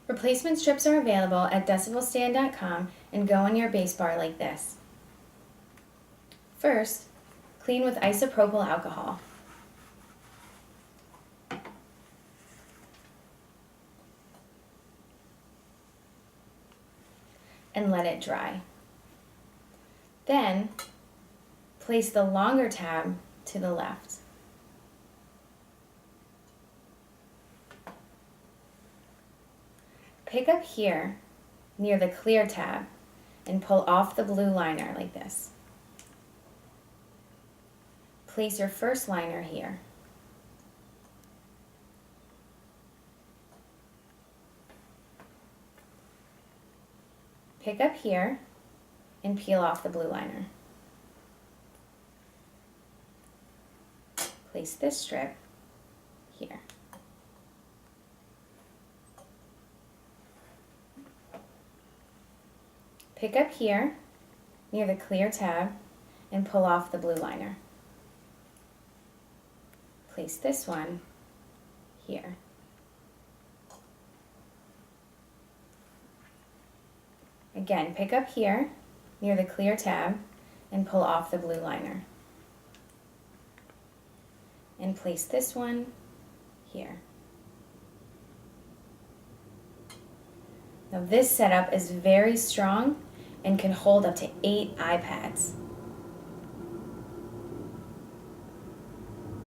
Replacement strips are available at DecibelStand.com and go on your bass bar like this. First, clean with isopropyl alcohol. And let it dry. Then, place the longer tab to the left. Pick up here near the clear tab and pull off the blue liner like this. Place your first liner here. Pick up here and peel off the blue liner. Place this strip here. Pick up here near the clear tab and pull off the blue liner. Place this one here. Again, pick up here near the clear tab and pull off the blue liner. And place this one here. Now this setup is very strong and can hold up to 8 iPads.